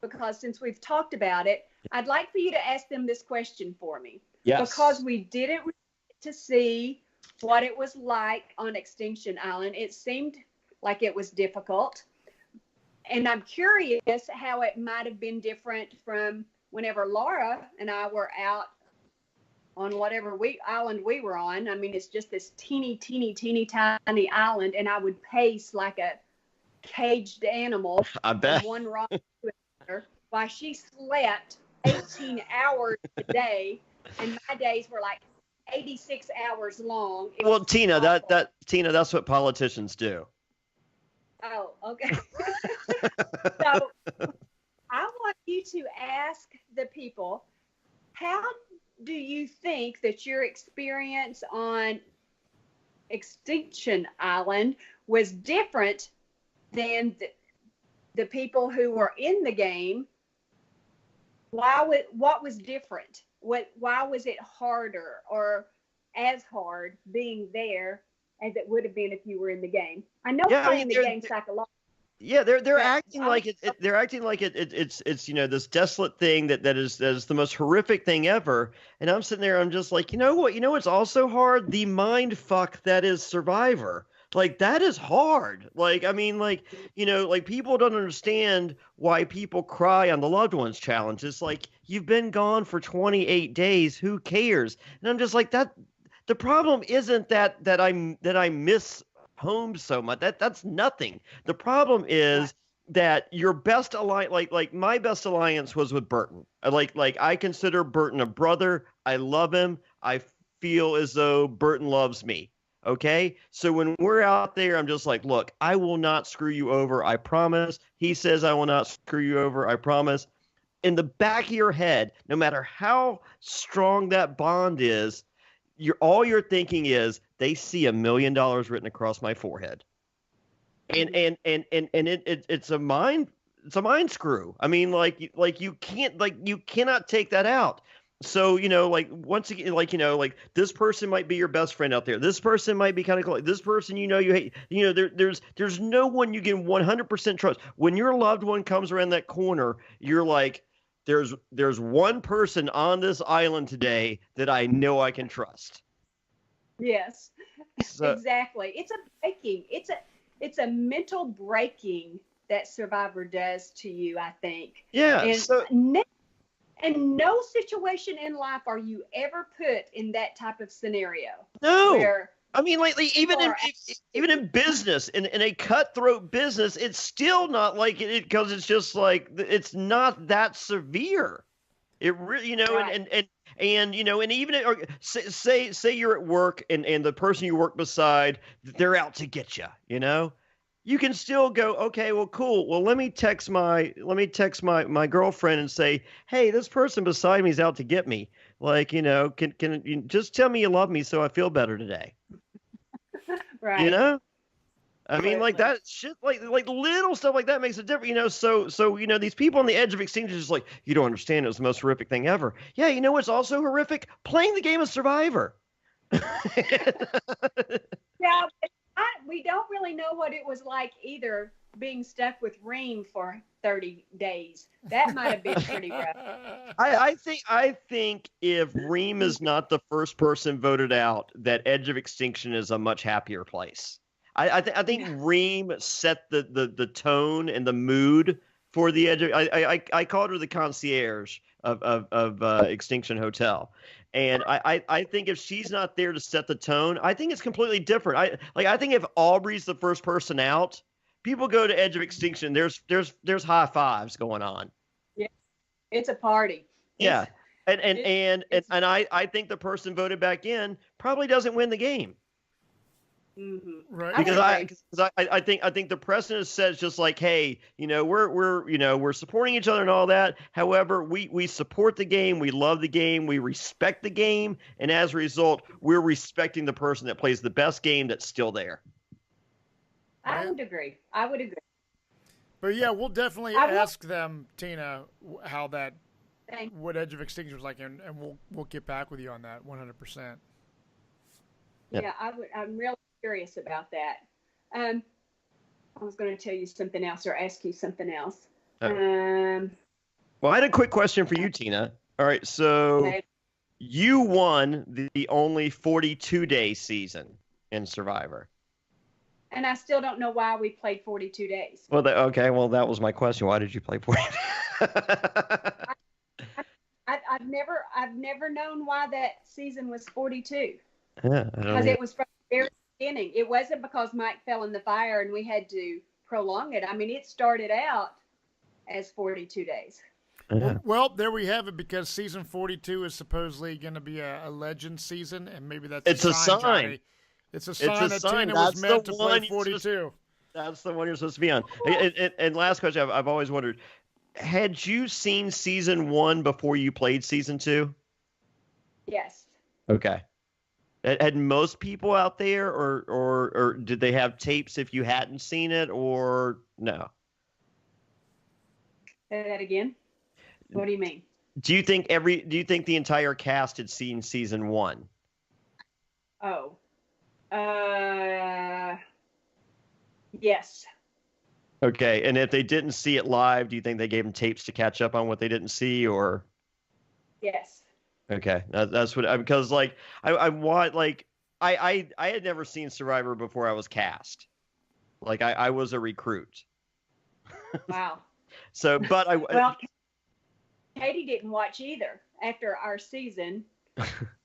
[SPEAKER 2] because since we've talked about it, I'd like for you to ask them this question for me.
[SPEAKER 3] Yes.
[SPEAKER 2] Because we didn't really get to see what it was like on Extinction Island. It seemed like it was difficult. And I'm curious how it might have been different from whenever Laura and I were out on whatever island we were on. It's just this teeny tiny island, and I would pace like a caged animal.
[SPEAKER 3] I bet.
[SPEAKER 2] From one rock to another, while she slept 18 hours a day, and my days were like 86 hours long.
[SPEAKER 3] Well, Tina, Tina, that's what politicians do.
[SPEAKER 2] Oh, okay. So I want you to ask the people, how do you think that your experience on Extinction Island was different than the people who were in the game? What was different? Why was it harder or as hard being there as it would have been if you were in the game? I know playing the game psychologically.
[SPEAKER 3] Yeah, they're acting like they're acting like it's this desolate thing that is the most horrific thing ever. And I'm sitting there, I'm just like, you know what? You know what's also hard? The mind fuck that is Survivor. Like, that is hard. Like, I mean, like, like, people don't understand why people cry on the loved ones challenge. It's like, you've been gone for 28 days. Who cares? And I'm just like, that. The problem isn't that I miss home so much. That's nothing. The problem is that your best alliance, like my best alliance was with Burton. Like I consider Burton a brother. I love him. I feel as though Burton loves me. Okay? So when we're out there, I'm just like, look, I will not screw you over. I promise. He says I will not screw you over. I promise. In the back of your head, no matter how strong that bond is, all you're thinking is they see $1 million written across my forehead. And it's a mind screw. I mean, like you cannot take that out. So, like, once again, like this person might be your best friend out there. This person might be kind of cool. This person, you hate, there's no one you can 100% trust. When your loved one comes around that corner, you're like, there's one person on this island today that I know I can trust.
[SPEAKER 2] Yes, so, exactly. It's a breaking. It's a mental breaking that Survivor does to you, I think.
[SPEAKER 3] Yeah.
[SPEAKER 2] And no situation in life are you ever put in that type of scenario.
[SPEAKER 3] No. Where I mean, like even in business, in a cutthroat business, it's still not like it because it's just like it's not that severe. It really, right. and even say you're at work and the person you work beside, they're out to get you. You can still go, okay, well, cool. Well, let me text my girlfriend and say, hey, this person beside me is out to get me. Like, can you just tell me you love me so I feel better today?
[SPEAKER 2] Right.
[SPEAKER 3] I mean, like that shit, like little stuff like that makes a difference. So these people on the edge of extinction is just like, you don't understand. It was the most horrific thing ever. Yeah, you know what's also horrific? Playing the game of Survivor.
[SPEAKER 2] Yeah. We don't really know what it was like either, being stuck with Reem for 30 days. That might have been pretty rough.
[SPEAKER 3] I think if Reem is not the first person voted out, that Edge of Extinction is a much happier place. I think Reem set the tone and the mood for the Edge of, I called her the concierge of Extinction Hotel. And I think if she's not there to set the tone, I think it's completely different. I think if Aubrey's the first person out, people go to Edge of Extinction. There's high fives going on.
[SPEAKER 2] Yeah, it's a party.
[SPEAKER 3] Yeah, and I think the person voted back in probably doesn't win the game.
[SPEAKER 2] Mm-hmm.
[SPEAKER 1] Right.
[SPEAKER 3] Because I think the precedent says just like, hey, we're supporting each other and all that. However, we support the game, we love the game, we respect the game, and as a result, we're respecting the person that plays the best game that's still there.
[SPEAKER 2] I would agree.
[SPEAKER 1] But yeah, we'll definitely ask them, Tina, how that what Edge of Extinction was like, and we'll get back with you on that 100%.
[SPEAKER 2] Yeah, I'm really curious about that. I was going to tell you something else or ask you something else.
[SPEAKER 3] Well, I had a quick question for you, Tina. All right, so you won the only 42-day season in Survivor.
[SPEAKER 2] And I still don't know why we played 42 days.
[SPEAKER 3] Well, that was my question. Why did you play 42?
[SPEAKER 2] I've never known why that season was 42.
[SPEAKER 3] Yeah,
[SPEAKER 2] because it was from the very beginning. It wasn't because Mike fell in the fire and we had to prolong it. I mean, it started out as 42 days.
[SPEAKER 3] Yeah.
[SPEAKER 1] Well, there we have it, because season 42 is supposedly going to be a legend season, and maybe that's
[SPEAKER 3] a sign.
[SPEAKER 1] Johnny. It's a sign that Tina was meant to play 42.
[SPEAKER 3] That's the one you're supposed to be on. And last question, I've always wondered, had you seen season 1 before you played season 2?
[SPEAKER 2] Yes.
[SPEAKER 3] Okay. Had most people out there, or did they have tapes if you hadn't seen it, or no?
[SPEAKER 2] Say that again. What do you mean?
[SPEAKER 3] Do you think the entire cast had seen season 1?
[SPEAKER 2] Oh. Yes.
[SPEAKER 3] Okay, and if they didn't see it live, do you think they gave them tapes to catch up on what they didn't see, or?
[SPEAKER 2] Yes.
[SPEAKER 3] Okay, that's what because like I want like I had never seen Survivor before I was cast. Like I was a recruit.
[SPEAKER 2] Wow.
[SPEAKER 3] So, but
[SPEAKER 2] Well, Katie didn't watch either after our season,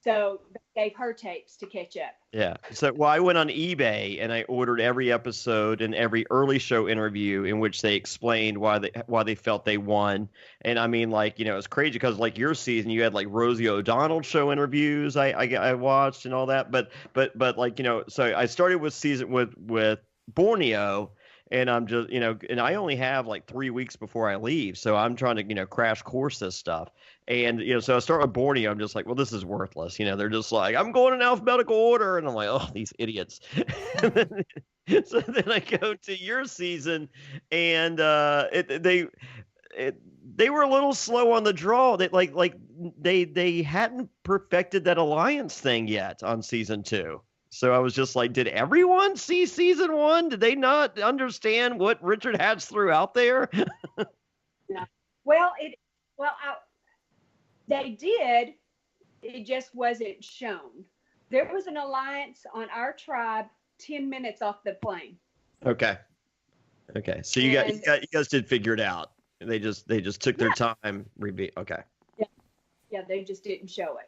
[SPEAKER 2] so they gave her tapes to catch up.
[SPEAKER 3] Yeah. So, well, I went on eBay and I ordered every episode and every early show interview in which they explained why they felt they won. And I mean, like, you know, it's crazy because like your season, you had like Rosie O'Donnell show interviews I watched and all that. But like, you know, so I started with season with Borneo. And I'm just, you know, and I only have like 3 weeks before I leave. So I'm trying to, you know, crash course this stuff. And, you know, so I start with Borneo. I'm just like, well, this is worthless. You know, they're just like, I'm going in alphabetical order. And I'm like, oh, these idiots. So then I go to your season and they were a little slow on the draw. They hadn't perfected that alliance thing yet on season 2. So I was just like, did everyone see season 1? Did they not understand what Richard Hatch threw out there?
[SPEAKER 2] No. Well, they did. It just wasn't shown. There was an alliance on our tribe 10 minutes off the plane.
[SPEAKER 3] Okay. So you guys did figure it out. They just took their time. Okay.
[SPEAKER 2] Yeah, they just didn't show it.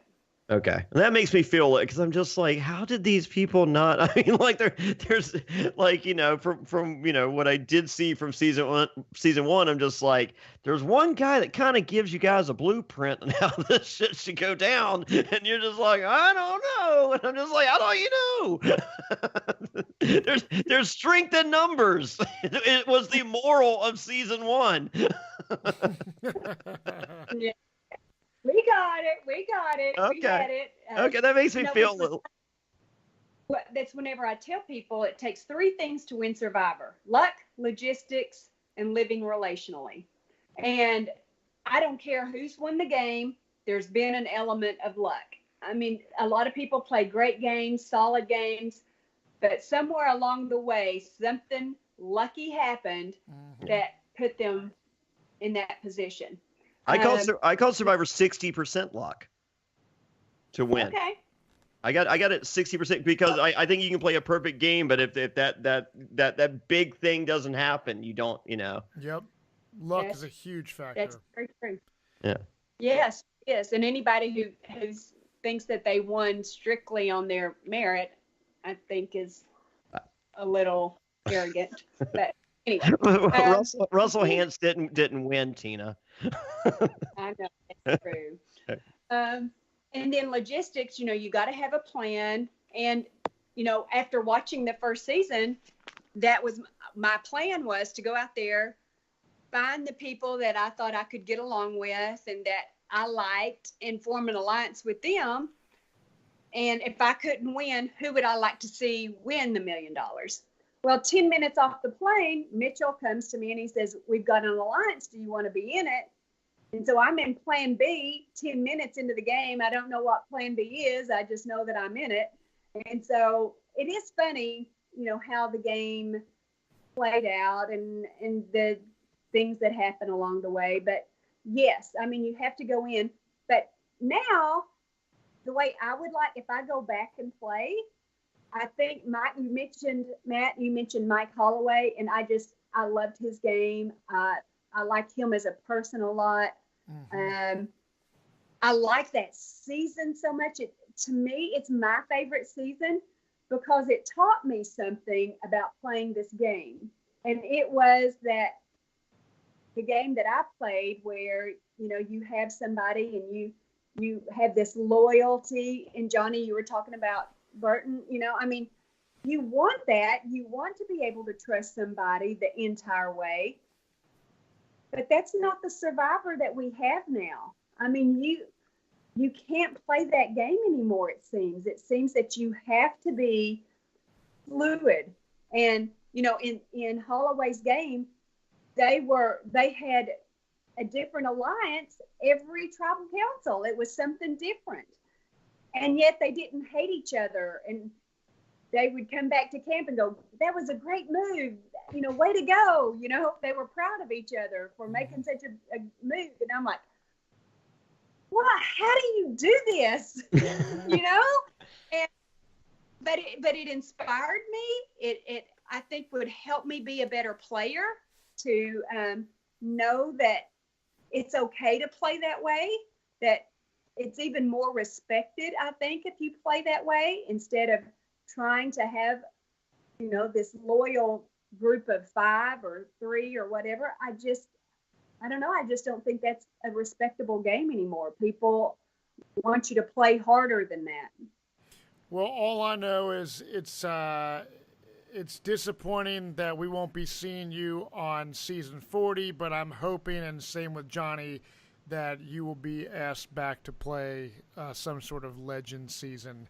[SPEAKER 3] Okay, and that makes me feel because I'm just like, how did these people not? I mean, like there's like, you know, from you know what I did see from season one, I'm just like, there's one guy that kind of gives you guys a blueprint on how this shit should go down, and you're just like, I don't know, and I'm just like, how do you know? there's strength in numbers. It was the moral of season 1.
[SPEAKER 2] Yeah. We got it.
[SPEAKER 3] Okay.
[SPEAKER 2] We got it.
[SPEAKER 3] Okay, that makes me feel a little.
[SPEAKER 2] That's whenever I tell people it takes 3 things to win Survivor: luck, logistics, and living relationally. And I don't care who's won the game, there's been an element of luck. I mean, a lot of people play great games, solid games, but somewhere along the way, something lucky happened that put them in that position.
[SPEAKER 3] I call Survivor 60% luck to win.
[SPEAKER 2] Okay.
[SPEAKER 3] I got it 60% because I think you can play a perfect game, but if that big thing doesn't happen, you don't, you know.
[SPEAKER 1] Yep. Luck is a huge factor.
[SPEAKER 2] That's very true.
[SPEAKER 3] Yeah.
[SPEAKER 2] Yes. And anybody who thinks that they won strictly on their merit, I think is a little arrogant. But anyway.
[SPEAKER 3] Russell Hantz didn't win, Tina.
[SPEAKER 2] I know, that's true. And then logistics, you know, you got to have a plan. And, you know, after watching the first season, that was my plan, was to go out there, find the people that I thought I could get along with and that I liked, and form an alliance with them. And if I couldn't win, who would I like to see win the $1 million? Well, 10 minutes off the plane, Mitchell comes to me and he says, we've got an alliance. Do you want to be in it? And so I'm in plan B, 10 minutes into the game. I don't know what plan B is. I just know that I'm in it. And so it is funny, you know, how the game played out and the things that happen along the way. But yes, I mean, you have to go in. But now, the way I would like, if I go back and play, I think Matt, you mentioned Mike Holloway, and I loved his game. I like him as a person a lot. I like that season so much. To me, it's my favorite season because it taught me something about playing this game. And it was that the game that I played where, you know, you have somebody and you have this loyalty. And Jonny, you were talking about Burton, you know, I mean, you want that. You want to be able to trust somebody the entire way. But that's not the Survivor that we have now. I mean, you can't play that game anymore, it seems. It seems that you have to be fluid. And, you know, in Holloway's game, they had a different alliance every tribal council. It was something different. And yet they didn't hate each other. And they would come back to camp and go, that was a great move. You know, way to go. You know, they were proud of each other for making such a move. And I'm like, what? How do you do this? You know? But it inspired me. It I think would help me be a better player to know that it's okay to play that way, that it's even more respected, I think, if you play that way instead of trying to have, you know, this loyal group of 5 or 3 or whatever. I don't know. I just don't think that's a respectable game anymore. People want you to play harder than that.
[SPEAKER 1] Well, all I know is it's disappointing that we won't be seeing you on season 40, but I'm hoping, and same with Jonny, that you will be asked back to play some sort of legend season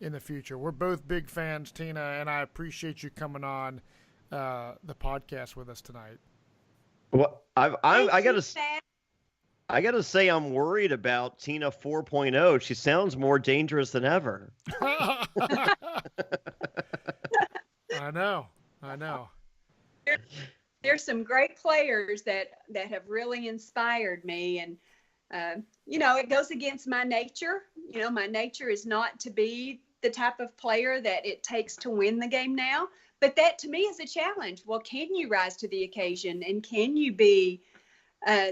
[SPEAKER 1] in the future. We're both big fans, Tina, and I appreciate you coming on the podcast with us tonight.
[SPEAKER 3] Well, I gotta say I'm worried about Tina 4.0. She sounds more dangerous than ever.
[SPEAKER 1] I know.
[SPEAKER 2] There's some great players that have really inspired me, and you know, it goes against my nature. You know, my nature is not to be the type of player that it takes to win the game now. But that to me is a challenge. Well, can you rise to the occasion, and can you be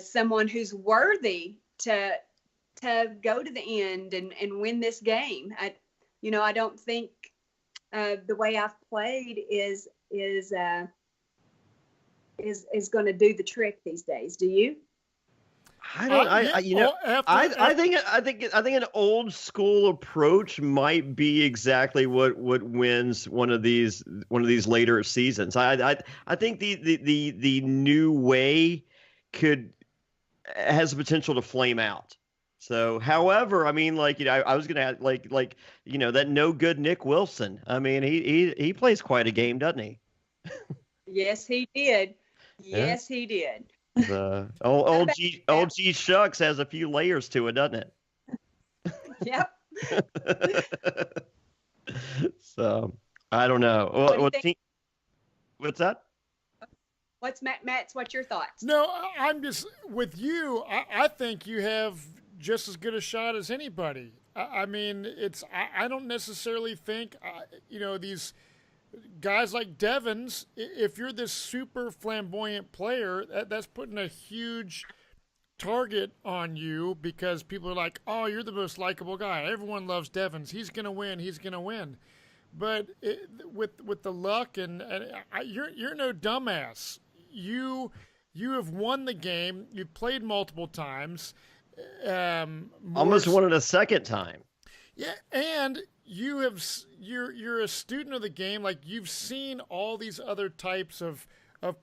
[SPEAKER 2] someone who's worthy to go to the end and win this game? I don't think the way I've played is going to do the trick these days. Do you?
[SPEAKER 3] I think an old school approach might be exactly what wins one of these later seasons. I think the new way has the potential to flame out. So, however, I mean, like, you know, I was gonna add, like, you know, that no good Nick Wilson. I mean, he plays quite a game, doesn't he?
[SPEAKER 2] Yes, he did. Yes, he did.
[SPEAKER 3] Old G Shucks has a few layers to it, doesn't it?
[SPEAKER 2] Yep.
[SPEAKER 3] So I don't know. What's that?
[SPEAKER 2] What's Matt's? What's your thoughts?
[SPEAKER 1] No, I'm just with you. I think you have just as good a shot as anybody. I mean, I don't necessarily think you know, these guys like Devins, if you're this super flamboyant player, that's putting a huge target on you, because people are like, oh, you're the most likable guy. Everyone loves Devins. He's going to win. But with the luck, and you're no dumbass. You have won the game. You've played multiple times.
[SPEAKER 3] Almost won it a second time.
[SPEAKER 1] Yeah, and you're a student of the game. Like, you've seen all these other types of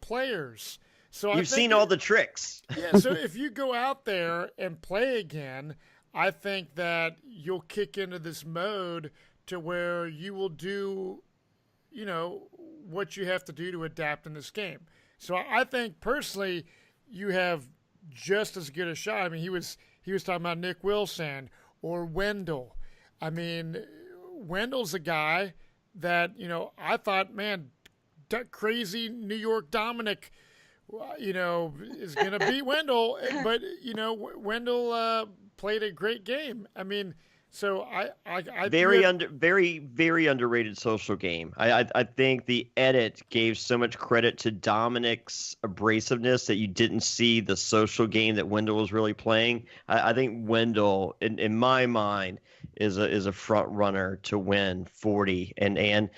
[SPEAKER 1] players. So
[SPEAKER 3] you've seen all the tricks.
[SPEAKER 1] Yeah, so if you go out there and play again, I think that you'll kick into this mode to where you will do, you know, what you have to do to adapt in this game. So I think personally you have just as good a shot. I mean, he was talking about Nick Wilson or Wendell. I mean, Wendell's a guy that, you know, I thought, man, crazy New York Dominic, you know, is going to beat Wendell. But, you know, Wendell played a great game. I mean, so I
[SPEAKER 3] very underrated social game. I think the edit gave so much credit to Dominic's abrasiveness that you didn't see the social game that Wendell was really playing. I think Wendell, in my mind, is a front runner to win 40, and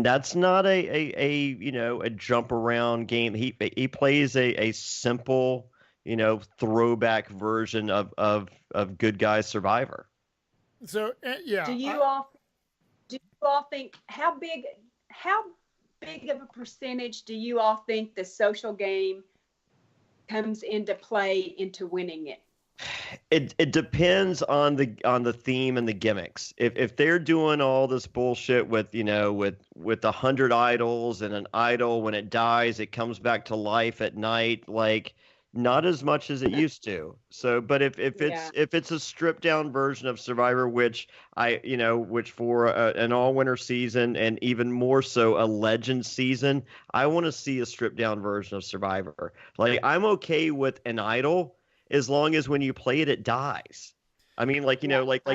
[SPEAKER 3] that's not a you know, a jump around game. He plays a simple, you know, throwback version of Good Guys Survivor.
[SPEAKER 2] So yeah. Do you all think how big of a percentage do you all think the social game comes into play into winning it?
[SPEAKER 3] It depends on the theme and the gimmicks. If they're doing all this bullshit with with 100 idols, and an idol, when it dies it comes back to life at night, like, not as much as it used to. So, but if it's a stripped down version of Survivor, which which for an all winter season, and even more so a legend season, I want to see a stripped down version of Survivor. Like, I'm okay with an idol, as long as when you play it, it dies. I mean, like,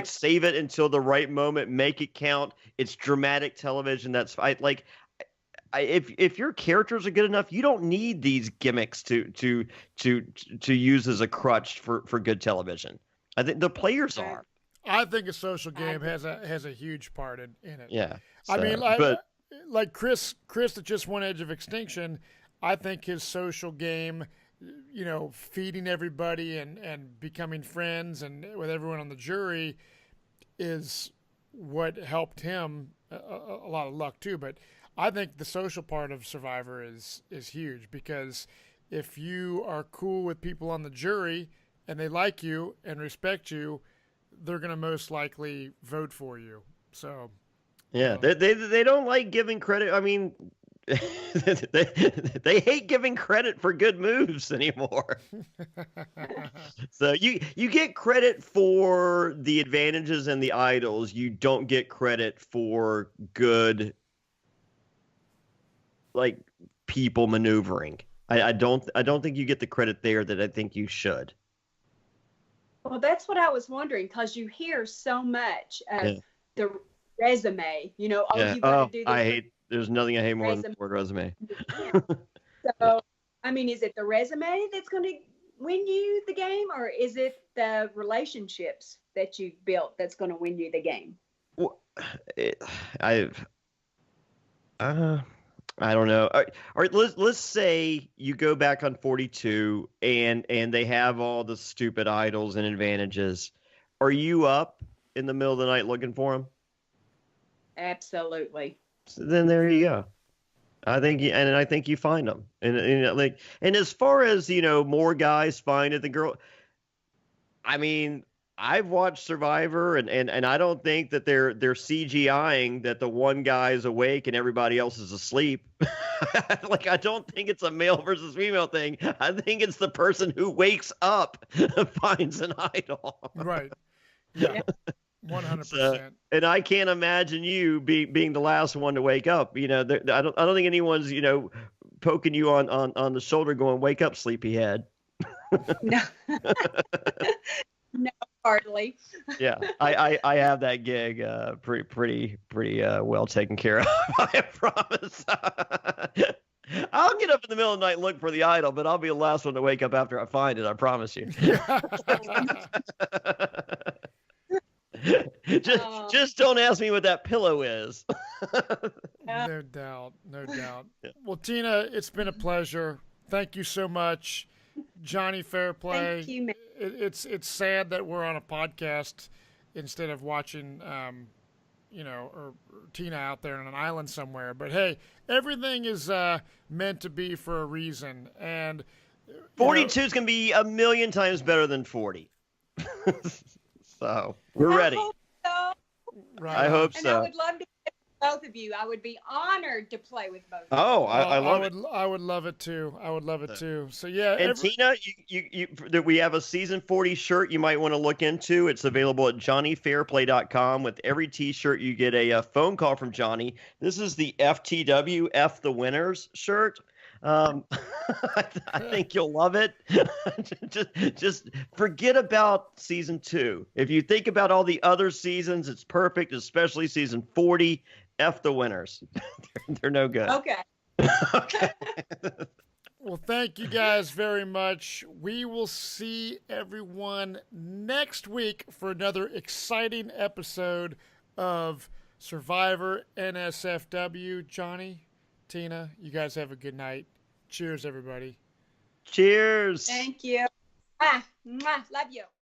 [SPEAKER 3] save it until the right moment, make it count. It's dramatic television. If your characters are good enough, you don't need these gimmicks to use as a crutch for good television. I think the players are.
[SPEAKER 1] I think a social game has a huge part in it.
[SPEAKER 3] Yeah.
[SPEAKER 1] I mean, like Chris at Just One Edge of Extinction, I think his social game, feeding everybody and becoming friends and with everyone on the jury, is what helped him a lot of luck too. But I think the social part of Survivor is huge, because if you are cool with people on the jury and they like you and respect you, they're going to most likely vote for you. So
[SPEAKER 3] yeah, they don't like giving credit. I mean, they hate giving credit for good moves anymore. So you get credit for the advantages and the idols. You don't get credit for good, like, people maneuvering. I don't think you get the credit there that I think you should.
[SPEAKER 2] Well, that's what I was wondering, because you hear so much of the resume. You got to do this.
[SPEAKER 3] There's nothing I hate more than the word resume.
[SPEAKER 2] So, I mean, is it the resume that's going to win you the game, or is it the relationships that you've built that's going to win you the game?
[SPEAKER 3] Well, I don't know. All right, let's say you go back on 42 and they have all the stupid idols and advantages. Are you up in the middle of the night looking for them?
[SPEAKER 2] Absolutely.
[SPEAKER 3] So then there you go. I think you find them. And as far as, more guys finding the girl, I mean, I've watched Survivor, and I don't think that they're CGIing that the one guy is awake and everybody else is asleep. Like, I don't think it's a male versus female thing. I think it's the person who wakes up finds an idol.
[SPEAKER 1] Right. Yeah. 100%.
[SPEAKER 3] And I can't imagine you being the last one to wake up. I don't think anyone's poking you on the shoulder going, "Wake up, sleepyhead."
[SPEAKER 2] No. No, hardly.
[SPEAKER 3] Yeah, I have that gig pretty well taken care of. I promise. I'll get up in the middle of the night and look for the idol, but I'll be the last one to wake up after I find it. I promise you. Just don't ask me what that pillow is.
[SPEAKER 1] No doubt. Yeah. Well, Tina, it's been a pleasure. Thank you so much. Jonny Fairplay.
[SPEAKER 2] Thank you,
[SPEAKER 1] it's sad that we're on a podcast instead of watching, or Tina out there on an island somewhere. But hey, everything is meant to be for a reason. And
[SPEAKER 3] 42 is going to be a million times better than 40. So we're ready.
[SPEAKER 2] I hope so.
[SPEAKER 1] Right.
[SPEAKER 3] I hope so.
[SPEAKER 2] And I would love to play with both of you. I would be honored to play with both of you.
[SPEAKER 3] Oh, I love it.
[SPEAKER 1] I would love it too. So yeah.
[SPEAKER 3] And Tina, we have a season 40 shirt you might want to look into. It's available at johnnyfairplay.com. With every T-shirt, you get a phone call from Jonny. This is the FTW F the Winners shirt. I think you'll love it. just forget about season 2. If you think about all the other seasons, it's perfect, especially season 40. F the winners. They're no good.
[SPEAKER 2] Okay.
[SPEAKER 3] Okay.
[SPEAKER 1] Well, thank you guys very much. We will see everyone next week for another exciting episode of Survivor NSFW. Jonny, Tina, you guys have a good night. Cheers, everybody.
[SPEAKER 3] Cheers.
[SPEAKER 2] Thank you. Love you.